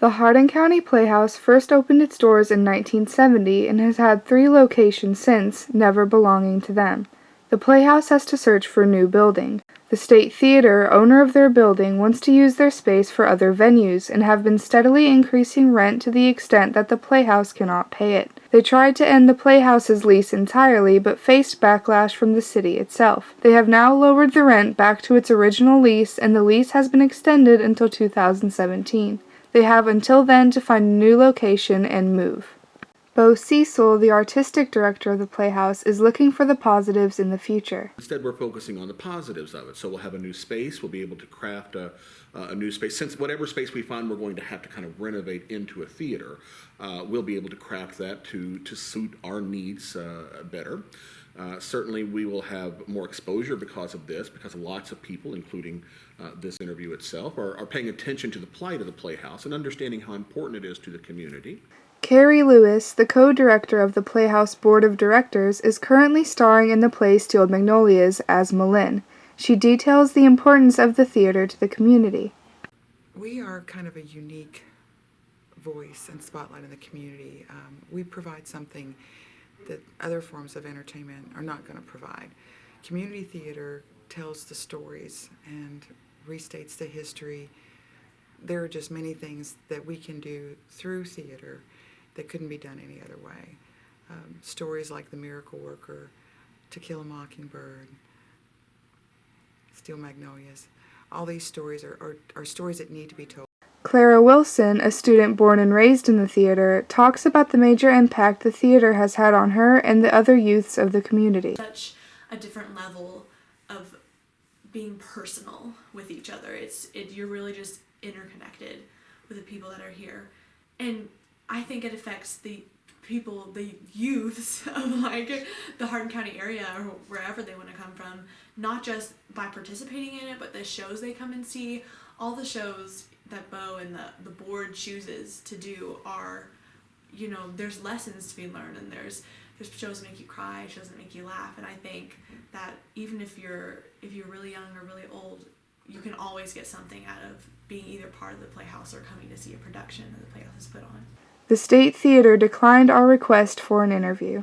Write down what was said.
The Hardin County Playhouse first opened its doors in 1970 and has had 3 locations since, never belonging to them. The Playhouse has to search for a new building. The State Theater, owner of their building, wants to use their space for other venues and have been steadily increasing rent to the extent that the Playhouse cannot pay it. They tried to end the Playhouse's lease entirely but faced backlash from the city itself. They have now lowered the rent back to its original lease, and the lease has been extended until 2017. They have until then to find a new location and move. Bo Cecil, the artistic director of the Playhouse, is looking for the positives in the future. Instead, we're focusing on the positives of it. So we'll have a new space. We'll be able to craft a new space. Since whatever space we find we're going to have to kind of renovate into a theater, we'll be able to craft that to suit our needs better. Certainly, we will have more exposure because of this, because lots of people, including this interview itself, are paying attention to the plight of the Playhouse and understanding how important it is to the community. Carrie Lewis, the co-director of the Playhouse Board of Directors, is currently starring in the play Steel Magnolias as Malin. She details the importance of the theater to the community. We are kind of a unique voice and spotlight in the community. We provide something that other forms of entertainment are not going to provide. Community theater tells the stories and restates the history. There are just many things that we can do through theater that couldn't be done any other way. Stories like The Miracle Worker, To Kill a Mockingbird, Steel Magnolias, all these stories are stories that need to be told. Clara Wilson, a student born and raised in the theater, talks about the major impact the theater has had on her and the other youths of the community. Such a different level of being personal with each other. You're really just interconnected with the people that are here. And I think it affects the people, the youths of like the Hardin County area or wherever they want to come from, not just by participating in it, but the shows they come and see. All the shows that Bo and the board chooses to do are, there's lessons to be learned, and there's shows that make you cry, shows that make you laugh, and I think that even if you're really young or really old, you can always get something out of being either part of the Playhouse or coming to see a production that the Playhouse has put on. The State Theater declined our request for an interview.